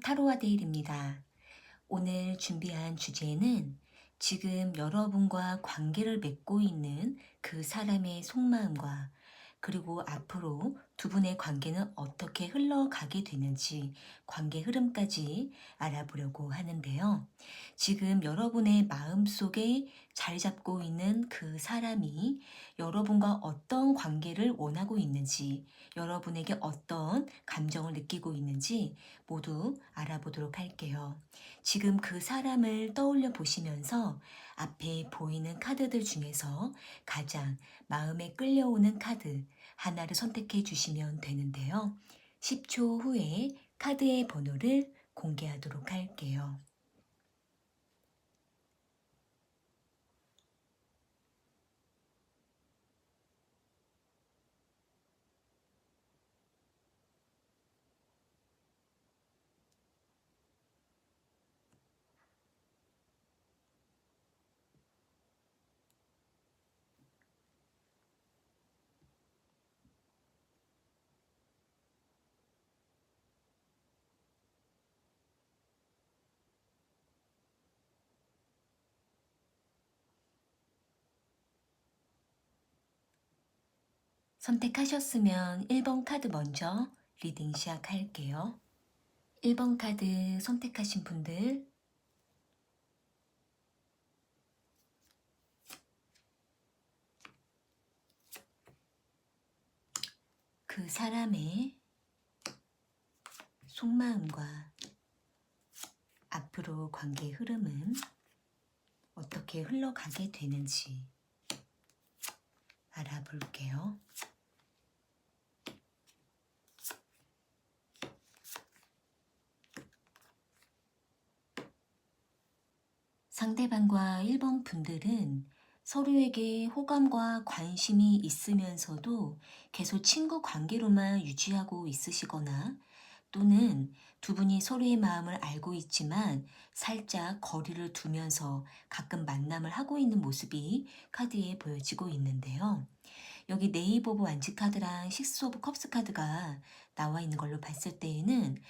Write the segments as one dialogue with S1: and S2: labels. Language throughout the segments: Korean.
S1: 타로와 데일입니다. 오늘 준비한 주제는 지금 여러분과 관계를 맺고 있는 그 사람의 속마음과 그리고 앞으로 두 분의 관계는 어떻게 흘러가게 되는지 관계 흐름까지 알아보려고 하는데요. 지금 여러분의 마음속에 자리 잡고 있는 그 사람이 여러분과 어떤 관계를 원하고 있는지, 여러분에게 어떤 감정을 느끼고 있는지 모두 알아보도록 할게요. 지금 그 사람을 떠올려 보시면서 앞에 보이는 카드들 중에서 가장 마음에 끌려오는 카드 하나를 선택해 주시면 되는데요. 10초 후에 카드의 번호를 공개하도록 할게요. 선택하셨으면 1번 카드 먼저 리딩 시작할게요. 1번 카드 선택하신 분들, 그 사람의 속마음과 앞으로 관계 흐름은 어떻게 흘러가게 되는지 알아볼게요. 상대방과 1번 분들은 서로에게 호감과 관심이 있으면서도 계속 친구 관계로만 유지하고 있으시거나 또는 두 분이 서로의 마음을 알고 있지만 살짝 거리를 두면서 가끔 만남을 하고 있는 모습이 카드에 보여지고 있는데요. 여기 네이버 오브 완지 카드랑 식스 오브 컵스 카드가 나와 있는 걸로 봤을 때에는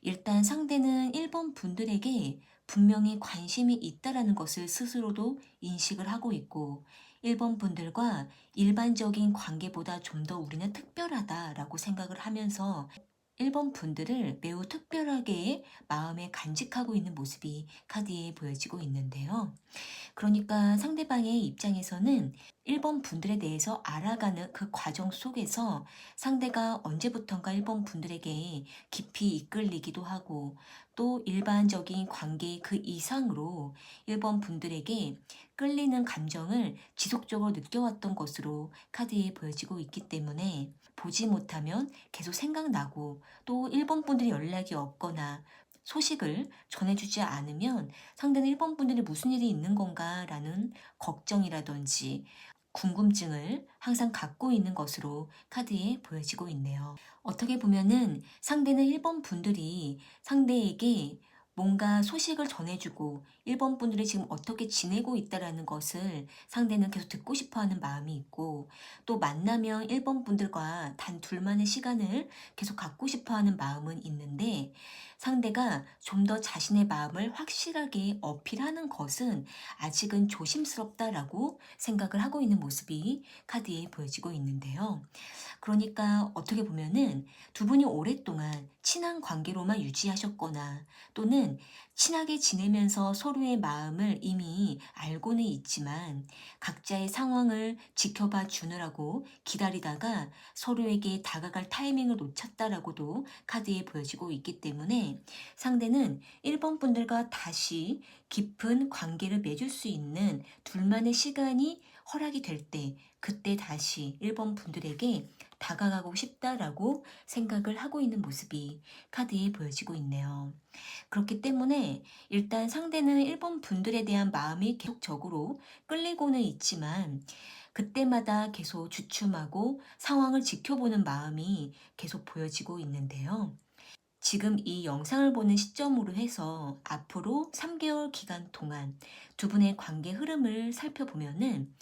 S1: 일단 상대는 1번 분들에게 분명히 관심이 있다라는 것을 스스로도 인식을 하고 있고 1번 분들과 일반적인 관계보다 좀 더 우리는 특별하다라고 생각을 하면서 1번 분들을 매우 특별하게 마음에 간직하고 있는 모습이 카드에 보여지고 있는데요. 그러니까 상대방의 입장에서는 1번 분들에 대해서 알아가는 그 과정 속에서 상대가 언제부턴가 1번 분들에게 깊이 이끌리기도 하고 또 일반적인 관계 그 이상으로 1번 분들에게 끌리는 감정을 지속적으로 느껴왔던 것으로 카드에 보여지고 있기 때문에 보지 못하면 계속 생각나고 또 1번 분들이 연락이 없거나 소식을 전해주지 않으면 상대는 1번 분들이 무슨 일이 있는 건가라는 걱정이라든지 궁금증을 항상 갖고 있는 것으로 카드에 보여지고 있네요. 어떻게 보면은 상대는 1번 분들이 상대에게 뭔가 소식을 전해주고 1번 분들이 지금 어떻게 지내고 있다라는 것을 상대는 계속 듣고 싶어 하는 마음이 있고 또 만나면 1번 분들과 단 둘만의 시간을 계속 갖고 싶어 하는 마음은 있는데 상대가 좀 더 자신의 마음을 확실하게 어필하는 것은 아직은 조심스럽다라고 생각을 하고 있는 모습이 카드에 보여지고 있는데요. 그러니까 어떻게 보면은 두 분이 오랫동안 친한 관계로만 유지하셨거나 또는 친하게 지내면서 서로의 마음을 이미 알고는 있지만 각자의 상황을 지켜봐 주느라고 기다리다가 서로에게 다가갈 타이밍을 놓쳤다라고도 카드에 보여지고 있기 때문에 상대는 1번 분들과 다시 깊은 관계를 맺을 수 있는 둘만의 시간이 허락이 될 때 그때 다시 1번 분들에게 다가가고 싶다라고 생각을 하고 있는 모습이 카드에 보여지고 있네요. 그렇기 때문에 일단 상대는 1번 분들에 대한 마음이 계속적으로 끌리고는 있지만 그때마다 계속 주춤하고 상황을 지켜보는 마음이 계속 보여지고 있는데요. 지금 이 영상을 보는 시점으로 해서 앞으로 3개월 기간 동안 두 분의 관계 흐름을 살펴보면은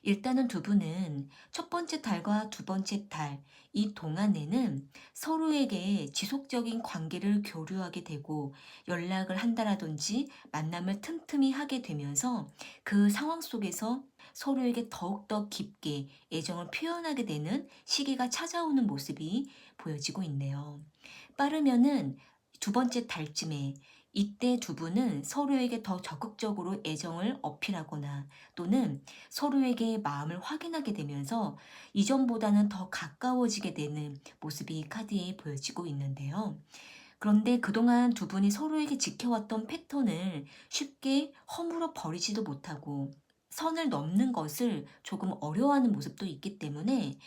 S1: 일단은 두 분은 첫 번째 달과 두 번째 달, 이 동안에는 서로에게 지속적인 관계를 교류하게 되고 연락을 한다라든지 만남을 틈틈이 하게 되면서 그 상황 속에서 서로에게 더욱더 깊게 애정을 표현하게 되는 시기가 찾아오는 모습이 보여지고 있네요. 빠르면은 두 번째 달쯤에 이때 두 분은 서로에게 더 적극적으로 애정을 어필하거나 또는 서로에게 마음을 확인하게 되면서 이전보다는 더 가까워지게 되는 모습이 카드에 보여지고 있는데요. 그런데 그동안 두 분이 서로에게 지켜왔던 패턴을 쉽게 허물어 버리지도 못하고 선을 넘는 것을 조금 어려워하는 모습도 있기 때문에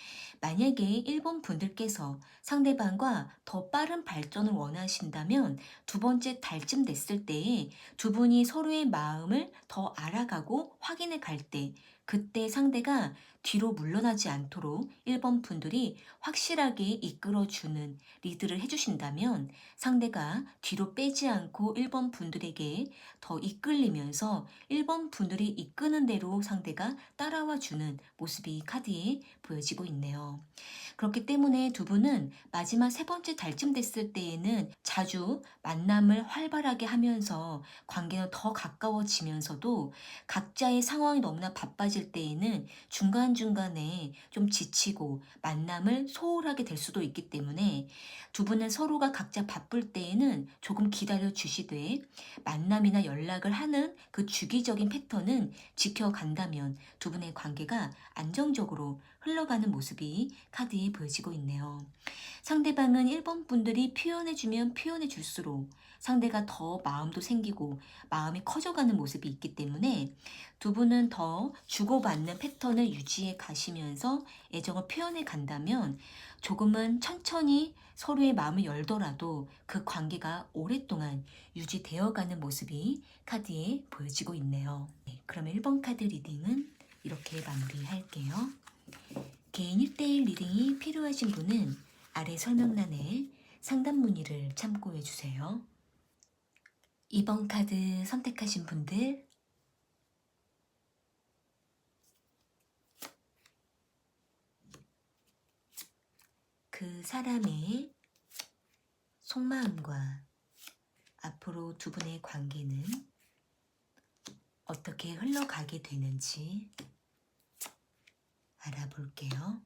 S1: 만약에 1번 분들께서 상대방과 더 빠른 발전을 원하신다면 두 번째 달쯤 됐을 때에 두 분이 서로의 마음을 더 알아가고 확인해 갈 때 그때 상대가 뒤로 물러나지 않도록 1번 분들이 확실하게 이끌어주는 리드를 해주신다면 상대가 뒤로 빼지 않고 1번 분들에게 더 이끌리면서 1번 분들이 이끄는 대로 상대가 따라와 주는 모습이 카드에 보여지고 있네요. 그렇기 때문에 두 분은 마지막 세 번째 달쯤 됐을 때에는 자주 만남을 활발하게 하면서 관계는 더 가까워지면서도 각자의 상황이 너무나 바빠질 때에는 중간중간에 좀 지치고 만남을 소홀하게 될 수도 있기 때문에 두 분은 서로가 각자 바쁠 때에는 조금 기다려 주시되 만남이나 연락을 하는 그 주기적인 패턴은 지켜간다면 두 분의 관계가 안정적으로 흘러가는 모습이 카드에 보여지고 있네요. 상대방은 1번 분들이 표현해주면 표현해줄수록 상대가 더 마음도 생기고 마음이 커져가는 모습이 있기 때문에 두 분은 더 주고받는 패턴을 유지해 가시면서 애정을 표현해 간다면 조금은 천천히 서로의 마음을 열더라도 그 관계가 오랫동안 유지되어 가는 모습이 카드에 보여지고 있네요. 네, 그러면 1번 카드 리딩은 이렇게 마무리할게요. 개인 1대1 리딩이 필요하신 분은 아래 설명란에 상담 문의를 참고해 주세요. 2번 카드 선택하신 분들 그 사람의 속마음과 앞으로 두 분의 관계는 어떻게 흘러가게 되는지 알아볼게요.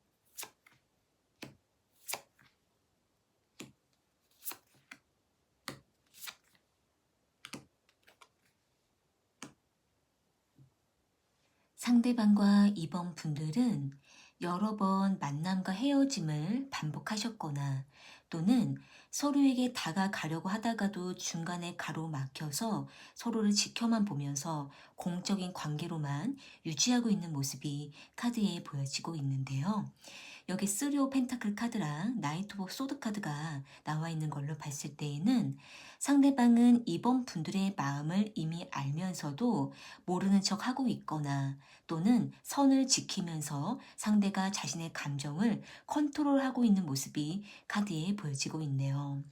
S1: 상대방과 2번 분들은 여러 번 만남과 헤어짐을 반복하셨거나 또는 서로에게 다가가려고 하다가도 중간에 가로막혀서 서로를 지켜만 보면서 공적인 관계로만 유지하고 있는 모습이 카드에 보여지고 있는데요. 여기 3 오브 펜타클 카드랑 나이트 오브 소드 카드가 나와 있는 걸로 봤을 때에는 상대방은 이번 분들의 마음을 이미 알면서도 모르는 척 하고 있거나 또는 선을 지키면서 상대가 자신의 감정을 컨트롤하고 있는 모습이 카드에 보여지고 있네요.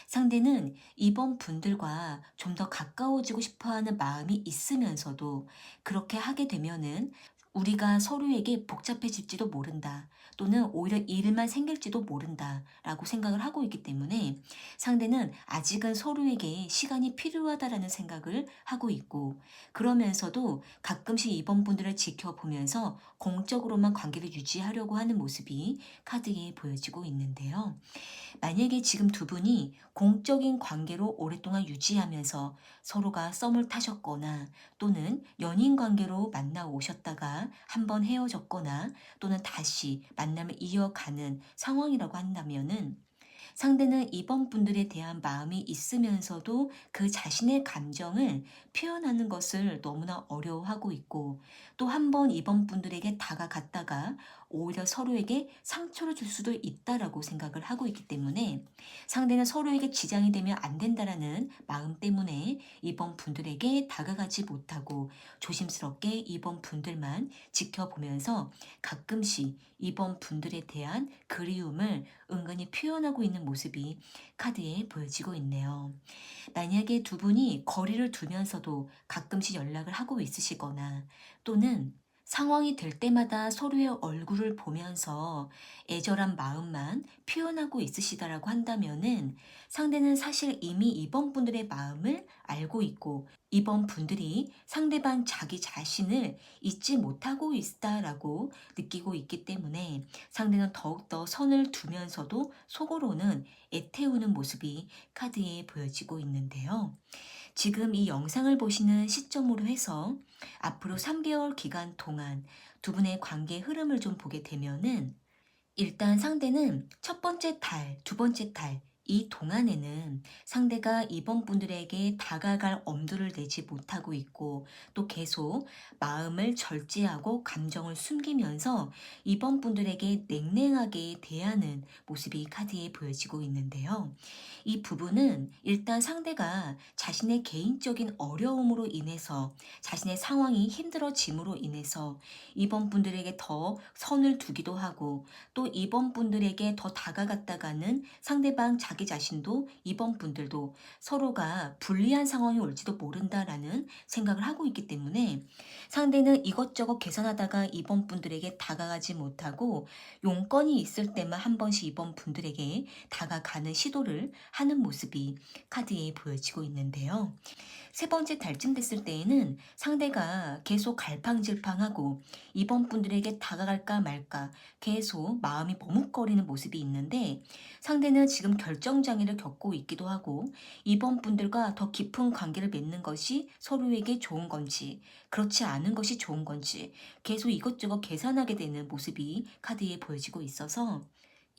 S1: 상대는 이번 분들과 좀 더 가까워지고 싶어하는 마음이 있으면서도 그렇게 하게 되면은 우리가 서로에게 복잡해질지도 모른다. 또는 오히려 일만 생길지도 모른다 라고 생각을 하고 있기 때문에 상대는 아직은 서로에게 시간이 필요하다라는 생각을 하고 있고 그러면서도 가끔씩 이번 분들을 지켜보면서 공적으로만 관계를 유지하려고 하는 모습이 카드에 보여지고 있는데요. 만약에 지금 두 분이 공적인 관계로 오랫동안 유지하면서 서로가 썸을 타셨거나 또는 연인 관계로 만나 오셨다가 한번 헤어졌거나 또는 다시 만남을 이어가는 상황이라고 한다면은 상대는 이번 분들에 대한 마음이 있으면서도 그 자신의 감정을 표현하는 것을 너무나 어려워하고 있고 또 한 번 이번 분들에게 다가갔다가 오히려 서로에게 상처를 줄 수도 있다라고 생각을 하고 있기 때문에 상대는 서로에게 지장이 되면 안 된다라는 마음 때문에 이번 분들에게 다가가지 못하고 조심스럽게 이번 분들만 지켜보면서 가끔씩 이번 분들에 대한 그리움을 은근히 표현하고 있는 모습이 카드에 보여지고 있네요. 만약에 두 분이 거리를 두면서도 가끔씩 연락을 하고 있으시거나 또는 상황이 될 때마다 서로의 얼굴을 보면서 애절한 마음만 표현하고 있으시다라고 한다면은 상대는 사실 이미 이번 분들의 마음을 알고 있고 이번 분들이 상대방 자기 자신을 잊지 못하고 있다라고 느끼고 있기 때문에 상대는 더욱더 선을 두면서도 속으로는 애태우는 모습이 카드에 보여지고 있는데요. 지금 이 영상을 보시는 시점으로 해서 앞으로 3개월 기간 동안 두 분의 관계 흐름을 좀 보게 되면은 일단 상대는 첫 번째 달, 두 번째 달, 이 동안에는 상대가 이번 분들에게 다가갈 엄두를 내지 못하고 있고 또 계속 마음을 절제하고 감정을 숨기면서 이번 분들에게 냉랭하게 대하는 모습이 카드에 보여지고 있는데요. 이 부분은 일단 상대가 자신의 개인적인 어려움으로 인해서 자신의 상황이 힘들어짐으로 인해서 이번 분들에게 더 선을 두기도 하고 또 이번 분들에게 더 다가갔다가는 상대방 자기 자신도 이번 분들도 서로가 불리한 상황이 올지도 모른다라는 생각을 하고 있기 때문에 상대는 이것저것 계산하다가 이번 분들에게 다가가지 못하고 용건이 있을 때만 한 번씩 이번 분들에게 다가가는 시도를 하는 모습이 카드에 보여지고 있는데요. 세 번째 달쯤 됐을 때에는 상대가 계속 갈팡질팡하고 이번 분들에게 다가갈까 말까 계속 마음이 머뭇거리는 모습이 있는데 상대는 지금 결정장애를 겪고 있기도 하고 이번 분들과 더 깊은 관계를 맺는 것이 서로에게 좋은 건지 그렇지 않은 것이 좋은 건지 계속 이것저것 계산하게 되는 모습이 카드에 보여지고 있어서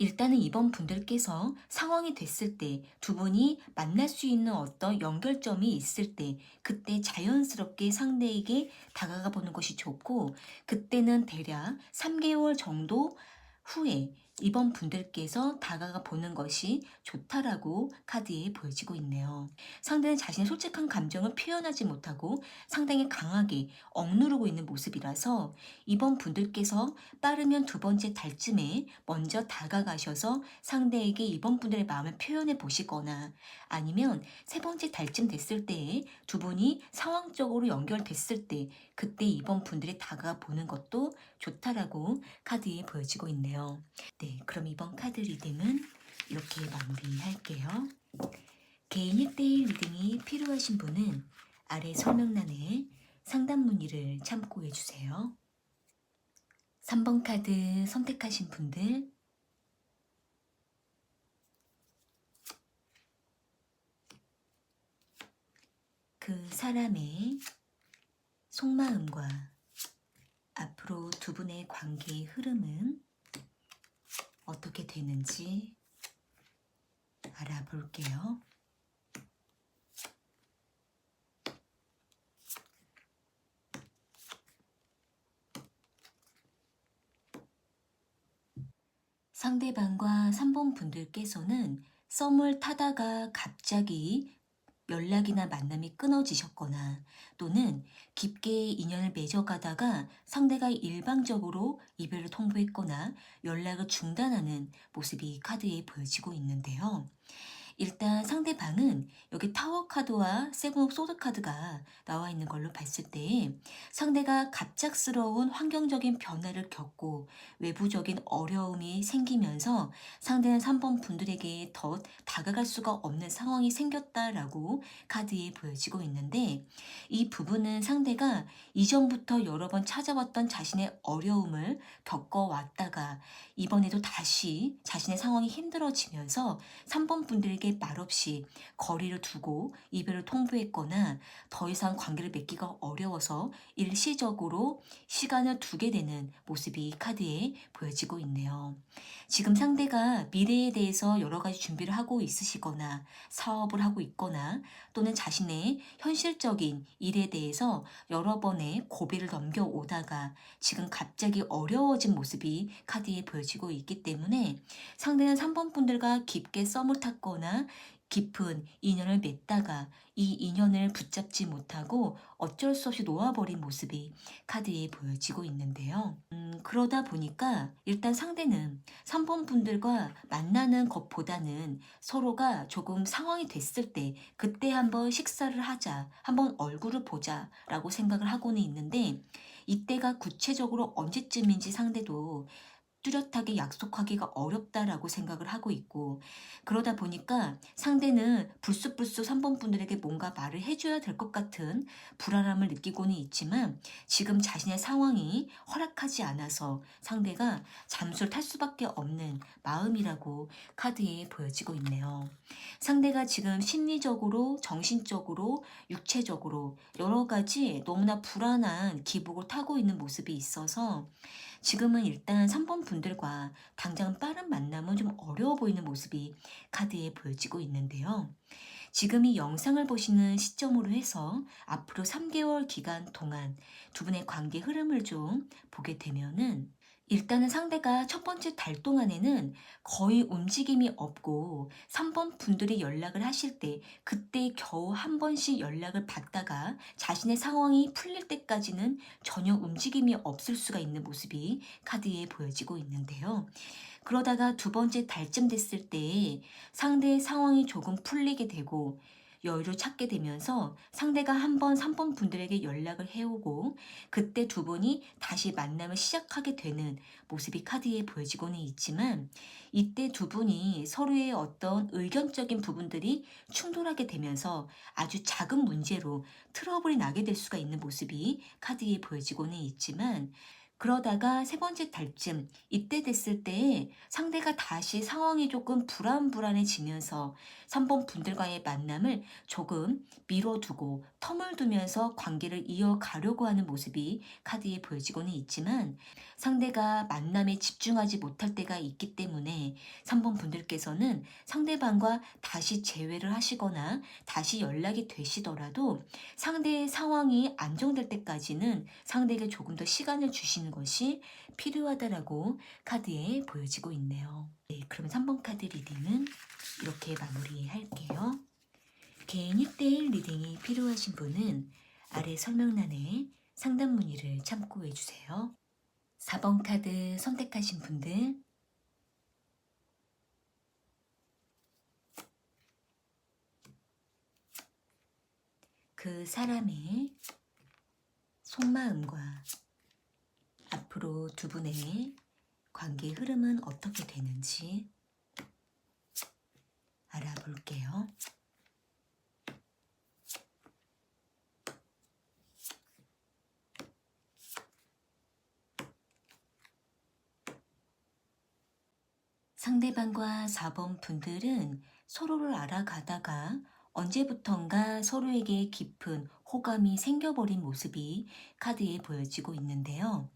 S1: 일단은 이번 분들께서 상황이 됐을 때 두 분이 만날 수 있는 어떤 연결점이 있을 때 그때 자연스럽게 상대에게 다가가 보는 것이 좋고 그때는 대략 3개월 정도 후에 이번 분들께서 다가가 보는 것이 좋다라고 카드에 보여지고 있네요. 상대는 자신의 솔직한 감정을 표현하지 못하고 상당히 강하게 억누르고 있는 모습이라서 이번 분들께서 빠르면 두 번째 달쯤에 먼저 다가가셔서 상대에게 이번 분들의 마음을 표현해 보시거나 아니면 세 번째 달쯤 됐을 때에 두 분이 상황적으로 연결됐을 때 그때 이번 분들이 다가가 보는 것도 좋다라고 카드에 보여지고 있네요. 네, 그럼 이번 카드 리딩은 이렇게 마무리할게요. 개인 1대1 리딩이 필요하신 분은 아래 설명란에 상담 문의를 참고해 주세요. 3번 카드 선택하신 분들 그 사람의 속마음과 앞으로 두 분의 관계의 흐름은 어떻게 되는지 알아볼게요. 상대방과 3번 분들께서는 썸을 타다가 갑자기 연락이나 만남이 끊어지셨거나 또는 깊게 인연을 맺어가다가 상대가 일방적으로 이별을 통보했거나 연락을 중단하는 모습이 카드에 보여지고 있는데요. 일단 상대방은 여기 타워 카드와 세븐 오브 소드 카드가 나와 있는 걸로 봤을 때 상대가 갑작스러운 환경적인 변화를 겪고 외부적인 어려움이 생기면서 상대는 3번 분들에게 더 다가갈 수가 없는 상황이 생겼다라고 카드에 보여지고 있는데 이 부분은 상대가 이전부터 여러 번 찾아왔던 자신의 어려움을 겪어왔다가 이번에도 다시 자신의 상황이 힘들어지면서 3번 분들에게 말없이 거리를 두고 이별을 통보했거나 더 이상 관계를 맺기가 어려워서 일시적으로 시간을 두게 되는 모습이 카드에 보여지고 있네요. 지금 상대가 미래에 대해서 여러 가지 준비를 하고 있으시거나 사업을 하고 있거나 또는 자신의 현실적인 일에 대해서 여러 번의 고비를 넘겨오다가 지금 갑자기 어려워진 모습이 카드에 보여지고 있기 때문에 상대는 3번 분들과 깊게 썸을 탔거나 깊은 인연을 맺다가 이 인연을 붙잡지 못하고 어쩔 수 없이 놓아버린 모습이 카드에 보여지고 있는데요. 그러다 보니까 일단 상대는 3번 분들과 만나는 것보다는 서로가 조금 상황이 됐을 때 그때 한번 식사를 하자, 한번 얼굴을 보자 라고 생각을 하고는 있는데 이때가 구체적으로 언제쯤인지 상대도 뚜렷하게 약속하기가 어렵다라고 생각을 하고 있고 그러다 보니까 상대는 불쑥불쑥 3번 분들에게 뭔가 말을 해줘야 될 것 같은 불안함을 느끼고는 있지만 지금 자신의 상황이 허락하지 않아서 상대가 잠수를 탈 수밖에 없는 마음이라고 카드에 보여지고 있네요. 상대가 지금 심리적으로, 정신적으로, 육체적으로 여러 가지 너무나 불안한 기복을 타고 있는 모습이 있어서 지금은 일단 3번 분들과 당장 빠른 만남은 좀 어려워 보이는 모습이 카드에 보여지고 있는데요. 지금 이 영상을 보시는 시점으로 해서 앞으로 3개월 기간 동안 두 분의 관계 흐름을 좀 보게 되면은 일단은 상대가 첫 번째 달 동안에는 거의 움직임이 없고 3번 분들이 연락을 하실 때 그때 겨우 한 번씩 연락을 받다가 자신의 상황이 풀릴 때까지는 전혀 움직임이 없을 수가 있는 모습이 카드에 보여지고 있는데요. 그러다가 두 번째 달쯤 됐을 때 상대의 상황이 조금 풀리게 되고 여유를 찾게 되면서 상대가 한번 3번 분들에게 연락을 해오고 그때 두 분이 다시 만남을 시작하게 되는 모습이 카드에 보여지고는 있지만 이때 두 분이 서로의 어떤 의견적인 부분들이 충돌하게 되면서 아주 작은 문제로 트러블이 나게 될 수가 있는 모습이 카드에 보여지고는 있지만 그러다가 세 번째 달쯤 이때 됐을 때 상대가 다시 상황이 조금 불안불안해지면서 3번 분들과의 만남을 조금 미뤄두고 텀을 두면서 관계를 이어가려고 하는 모습이 카드에 보여지고는 있지만 상대가 만남에 집중하지 못할 때가 있기 때문에 3번 분들께서는 상대방과 다시 재회를 하시거나 다시 연락이 되시더라도 상대의 상황이 안정될 때까지는 상대에게 조금 더 시간을 주시는 것이 필요하다라고 카드에 보여지고 있네요. 네, 그럼 3번 카드 리딩은 이렇게 마무리할게요. 개인 1대1 리딩이 필요하신 분은 아래 설명란에 상담 문의를 참고해 주세요. 4번 카드 선택하신 분들 그 사람의 속마음과 앞으로 두 분의 관계 흐름은 어떻게 되는지 알아볼게요. 상대방과 4번 분들은 서로를 알아가다가 언제부턴가 서로에게 깊은 호감이 생겨버린 모습이 카드에 보여지고 있는데요.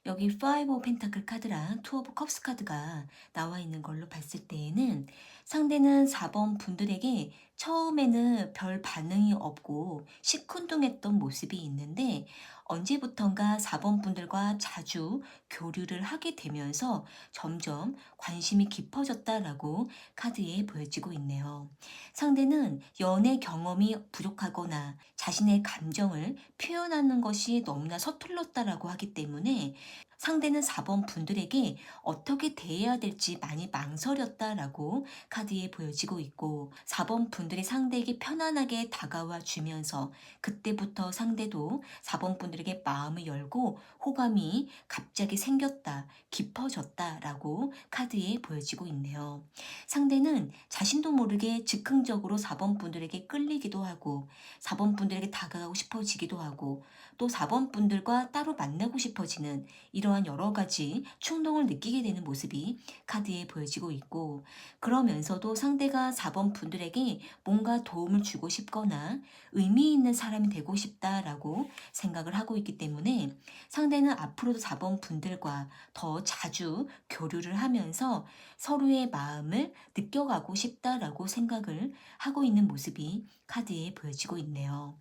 S1: 여기 5 오브 펜타클 카드랑 2 오브 컵스 카드가 나와 있는 걸로 봤을 때에는 상대는 4번 분들에게 처음에는 별 반응이 없고 시큰둥했던 모습이 있는데 언제부턴가 4번 분들과 자주 교류를 하게 되면서 점점 관심이 깊어졌다라고 카드에 보여지고 있네요. 상대는 연애 경험이 부족하거나 자신의 감정을 표현하는 것이 너무나 서툴렀다라고 하기 때문에 상대는 4번 분들에게 어떻게 대해야 될지 많이 망설였다라고 카드에 보여지고 있고 4번 분들이 상대에게 편안하게 다가와 주면서 그때부터 상대도 4번 분들에게 마음을 열고 호감이 갑자기 생겼다, 깊어졌다라고 카드에 보여지고 있네요. 상대는 자신도 모르게 즉흥적으로 4번 분들에게 끌리기도 하고 4번 분들에게 다가가고 싶어지기도 하고 또 4번 분들과 따로 만나고 싶어지는 이러한 여러 가지 충동을 느끼게 되는 모습이 카드에 보여지고 있고 그러면서도 상대가 4번 분들에게 뭔가 도움을 주고 싶거나 의미 있는 사람이 되고 싶다라고 생각을 하고 있기 때문에 상대는 앞으로도 4번 분들과 더 자주 교류를 하면서 서로의 마음을 느껴가고 싶다라고 생각을 하고 있는 모습이 카드에 보여지고 있네요.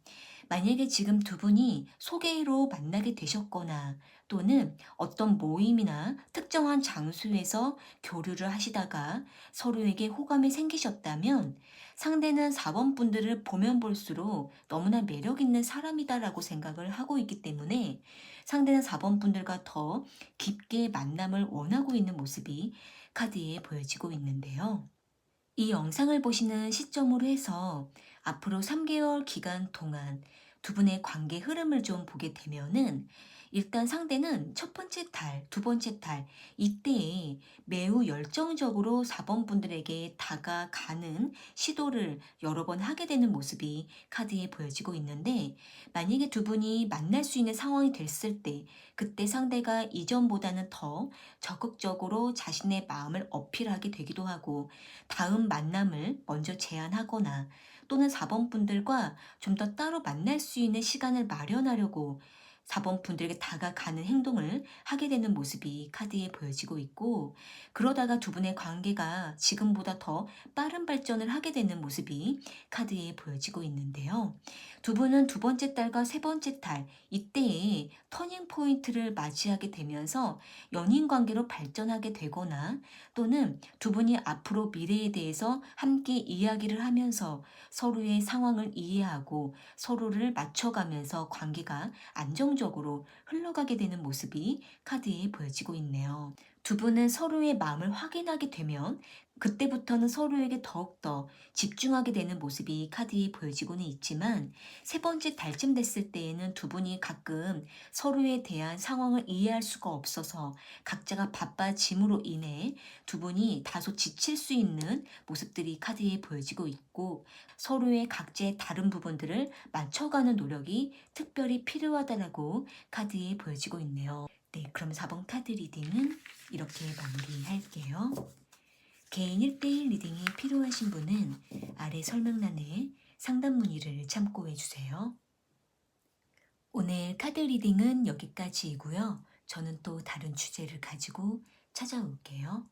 S1: 만약에 지금 두 분이 소개로 만나게 되셨거나 또는 어떤 모임이나 특정한 장소에서 교류를 하시다가 서로에게 호감이 생기셨다면 상대는 4번 분들을 보면 볼수록 너무나 매력 있는 사람이다라고 생각을 하고 있기 때문에 상대는 4번 분들과 더 깊게 만남을 원하고 있는 모습이 카드에 보여지고 있는데요. 이 영상을 보시는 시점으로 해서 앞으로 3개월 기간 동안 두 분의 관계 흐름을 좀 보게 되면은 일단 상대는 첫 번째 달, 두 번째 달, 이때에 매우 열정적으로 4번 분들에게 다가가는 시도를 여러 번 하게 되는 모습이 카드에 보여지고 있는데 만약에 두 분이 만날 수 있는 상황이 됐을 때 그때 상대가 이전보다는 더 적극적으로 자신의 마음을 어필하게 되기도 하고 다음 만남을 먼저 제안하거나 또는 4번 분들과 좀 더 따로 만날 수 있는 시간을 마련하려고 4번 분들에게 다가가는 행동을 하게 되는 모습이 카드에 보여지고 있고, 그러다가 두 분의 관계가 지금보다 더 빠른 발전을 하게 되는 모습이 카드에 보여지고 있는데요. 두 분은 두 번째 달과 세 번째 달, 이때에 터닝 포인트를 맞이하게 되면서 연인 관계로 발전하게 되거나 또는 두 분이 앞으로 미래에 대해서 함께 이야기를 하면서 서로의 상황을 이해하고 서로를 맞춰가면서 관계가 안정적으로 흘러가게 되는 모습이 카드에 보여지고 있네요. 두 분은 서로의 마음을 확인하게 되면 그때부터는 서로에게 더욱더 집중하게 되는 모습이 카드에 보여지고는 있지만 세 번째 달쯤 됐을 때에는 두 분이 가끔 서로에 대한 상황을 이해할 수가 없어서 각자가 바빠짐으로 인해 두 분이 다소 지칠 수 있는 모습들이 카드에 보여지고 있고 서로의 각자의 다른 부분들을 맞춰가는 노력이 특별히 필요하다라고 카드에 보여지고 있네요. 네, 그럼 4번 카드 리딩은 이렇게 마무리할게요. 개인 1대1 리딩이 필요하신 분은 아래 설명란에 상담 문의를 참고해 주세요. 오늘 카드 리딩은 여기까지이고요. 저는 또 다른 주제를 가지고 찾아올게요.